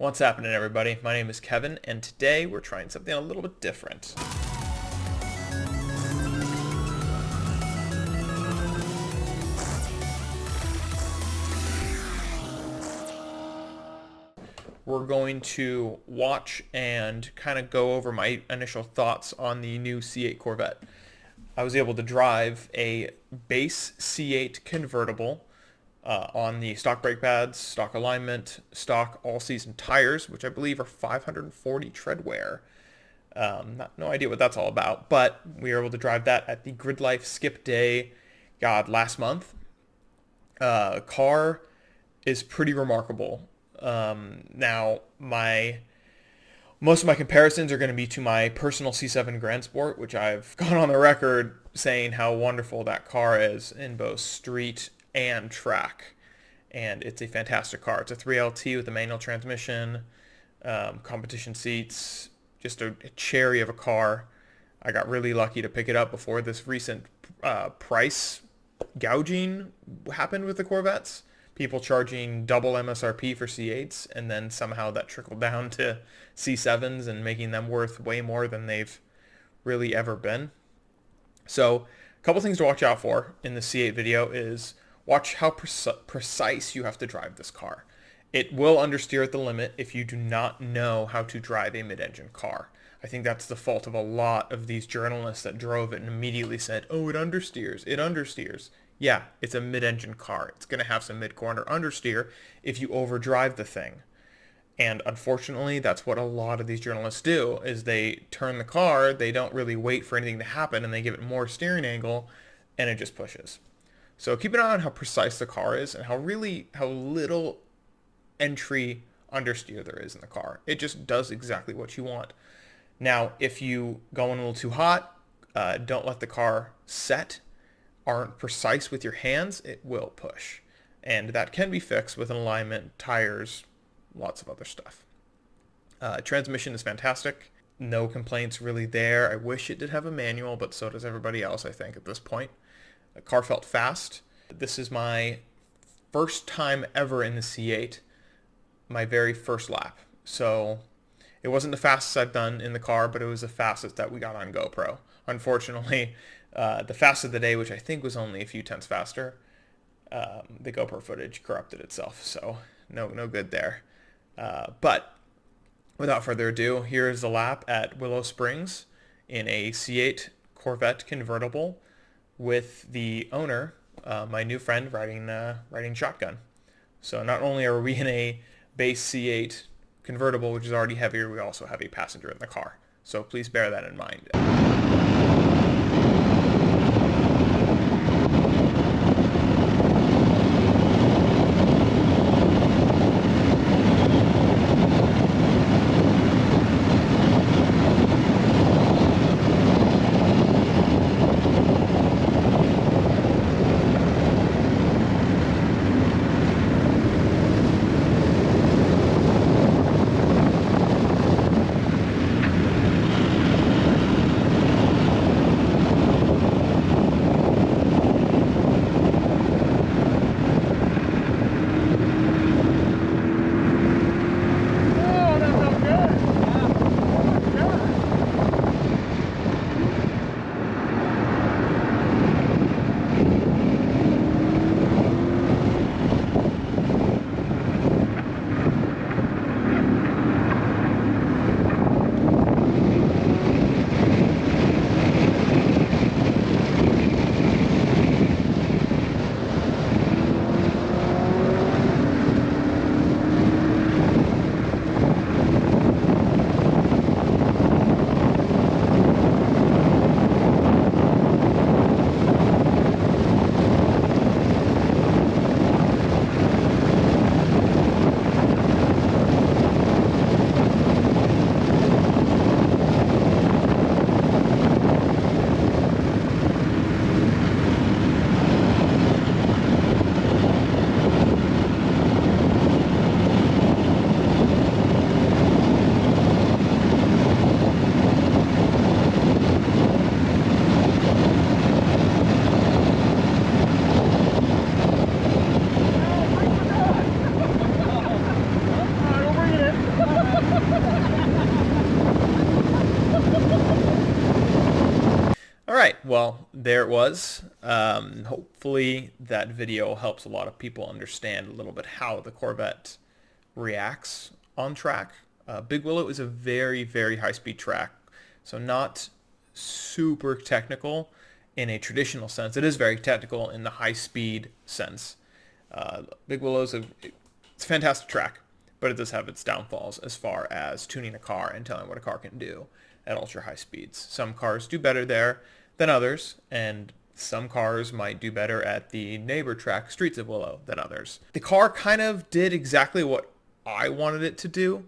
What's happening, everybody? My name is Kevin, and today we're trying something a little bit different. We're going to watch and kind of go over my initial thoughts on the new C8 Corvette. I was able to drive a base C8 convertible on the stock brake pads, stock alignment, stock all-season tires, which I believe are 540 tread wear. No idea what that's all about, but we were able to drive that at the Grid Life Skip Day, last month. Car is pretty remarkable. Now, most of my comparisons are going to be to my personal C7 Grand Sport, which I've gone on the record saying how wonderful that car is in both street and track. And it's a fantastic car. It's a 3LT with a manual transmission, competition seats, just a cherry of a car. I got really lucky to pick it up before this recent price gouging happened with the Corvettes. People charging double MSRP for C8s, and then somehow that trickled down to C7s and making them worth way more than they've really ever been. So a couple things to watch out for in the C8 video is watch how precise you have to drive this car. It will understeer at the limit if you do not know how to drive a mid-engine car. I think that's the fault of a lot of these journalists that drove it and immediately said, oh, it understeers, it understeers. Yeah, it's a mid-engine car. It's going to have some mid-corner understeer if you overdrive the thing. And unfortunately, that's what a lot of these journalists do, is they turn the car, they don't really wait for anything to happen, and they give it more steering angle, and it just pushes. So keep an eye on how precise the car is and how little entry understeer there is in the car. It just does exactly what you want. Now, if you go in a little too hot, don't let the car set, aren't precise with your hands, it will push. And that can be fixed with an alignment, tires, lots of other stuff. Transmission is fantastic. No complaints really there. I wish it did have a manual, but so does everybody else, I think, at this point. The car felt fast. This is my first time ever in the C8, my very first lap. So it wasn't the fastest I've done in the car, but it was the fastest that we got on GoPro. Unfortunately, the fastest of the day, which I think was only a few tenths faster, the GoPro footage corrupted itself, so no good there. But without further ado, here is the lap at Willow Springs in a C8 Corvette convertible with the owner, my new friend, riding shotgun. So not only are we in a base C8 convertible, which is already heavier, we also have a passenger in the car. So please bear that in mind. right, well, there it was. Hopefully that video helps a lot of people understand a little bit how the Corvette reacts on track. Big Willow is a very, very high-speed track, so not super technical in a traditional sense. It is very technical in the high-speed sense. Big Willow is it's a fantastic track, but it does have its downfalls as far as tuning a car and telling what a car can do at ultra high speeds. Some cars do better there than others, and some cars might do better at the neighbor track Streets of Willow than others. The car kind of did exactly what I wanted it to do.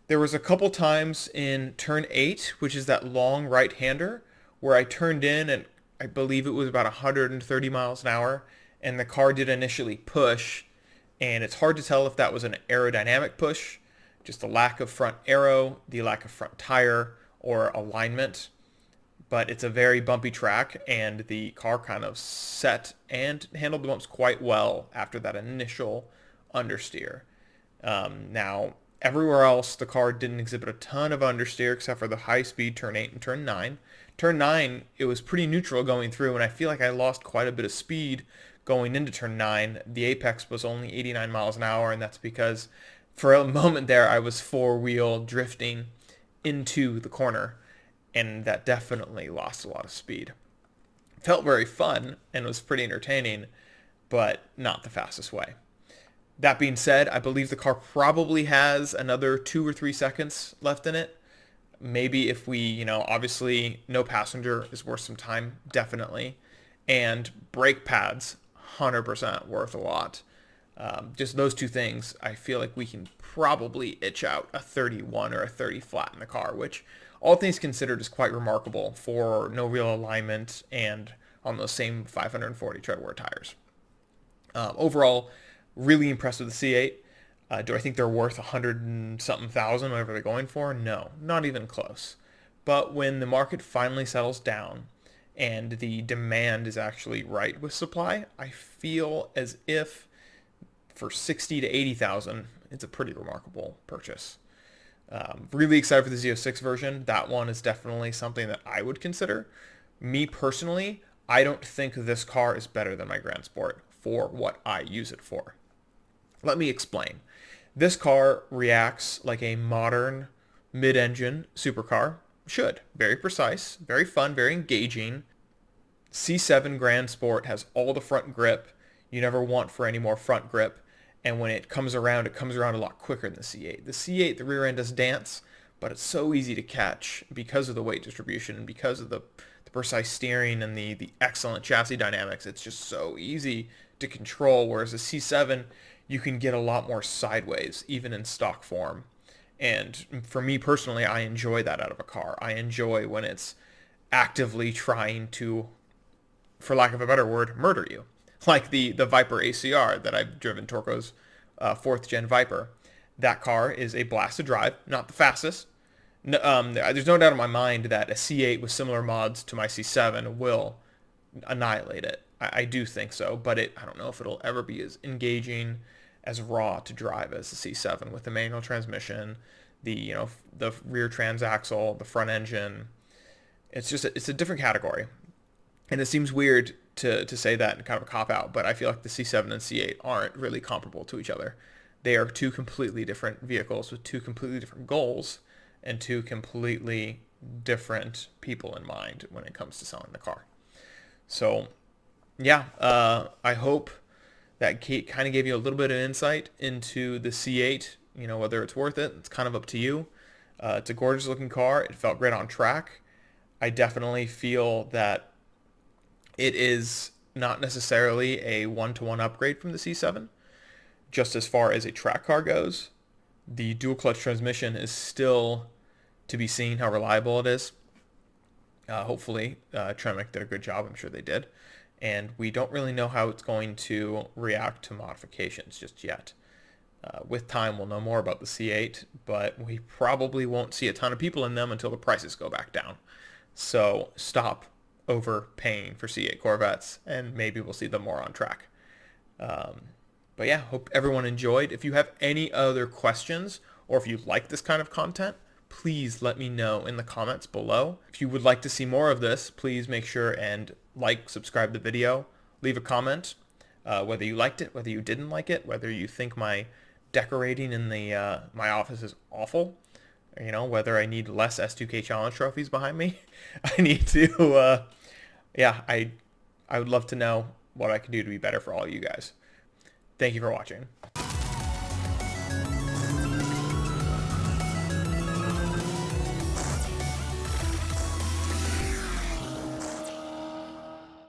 There was a couple times in turn 8, which is that long right-hander, where I turned in and I believe it was about 130 miles an hour, and the car did initially push, and it's hard to tell if that was an aerodynamic push, just the lack of front aero, the lack of front tire, or alignment. But it's a very bumpy track, and the car kind of set and handled the bumps quite well after that initial understeer. Now, everywhere else, the car didn't exhibit a ton of understeer except for the high-speed turn 8 and turn 9. Turn 9, it was pretty neutral going through, and I feel like I lost quite a bit of speed going into turn 9. The apex was only 89 miles an hour, and that's because for a moment there I was four-wheel drifting into the corner, and that definitely lost a lot of speed. Felt very fun and was pretty entertaining, but not the fastest way. That being said, I believe the car probably has another 2 or 3 seconds left in it. Maybe if we, obviously no passenger is worth some time, definitely. And brake pads, 100% worth a lot. Just those two things, I feel like we can probably itch out a 31 or a 30 flat in the car, which all things considered is quite remarkable for no real alignment and on those same 540 tread wear tires. Overall, really impressed with the C8. Do I think they're worth 100 and something thousand, whatever they're going for? No, not even close. But when the market finally settles down and the demand is actually right with supply, I feel as if for 60 to 80,000, it's a pretty remarkable purchase. Really excited for the Z06 version. That one is definitely something that I would consider. Me personally, I don't think this car is better than my Grand Sport for what I use it for. Let me explain. This car reacts like a modern mid-engine supercar should. Very precise, very fun, very engaging. C7 Grand Sport has all the front grip you never want for any more front grip. And when it comes around a lot quicker than the C8. The C8, the rear end does dance, but it's so easy to catch because of the weight distribution and because of the precise steering and the excellent chassis dynamics. It's just so easy to control, whereas the C7, you can get a lot more sideways, even in stock form. And for me personally, I enjoy that out of a car. I enjoy when it's actively trying to, for lack of a better word, murder you. Like the Viper ACR that I've driven, Torco's 4th gen Viper. That car is a blast to drive, not the fastest. There's no doubt in my mind that a C8 with similar mods to my C7 will annihilate it. I do think so, but I don't know if it'll ever be as engaging, as raw to drive as the C7 with the manual transmission, the rear transaxle, the front engine. It's a different category. And it seems weird to say that and kind of a cop-out, but I feel like the C7 and C8 aren't really comparable to each other. They are two completely different vehicles with two completely different goals and two completely different people in mind when it comes to selling the car. So, yeah, I hope that kind of gave you a little bit of insight into the C8, whether it's worth it. It's kind of up to you. It's a gorgeous looking car. It felt great on track. I definitely feel that it is not necessarily a one-to-one upgrade from the C7. Just as far as a track car goes, the dual clutch transmission is still to be seen how reliable it is. Hopefully, Tremec did a good job. I'm sure they did. And we don't really know how it's going to react to modifications just yet. With time, we'll know more about the C8, but we probably won't see a ton of people in them until the prices go back down. So stop overpaying for C8 Corvettes, and maybe we'll see them more on track. But yeah, hope everyone enjoyed. If you have any other questions, or if you like this kind of content, please let me know in the comments below. If you would like to see more of this, please make sure and subscribe the video, leave a comment, whether you liked it, whether you didn't like it, whether you think my decorating in the my office is awful, whether I need less S2K challenge trophies behind me. I need to, yeah, I would love to know what I can do to be better for all you guys. Thank you for watching.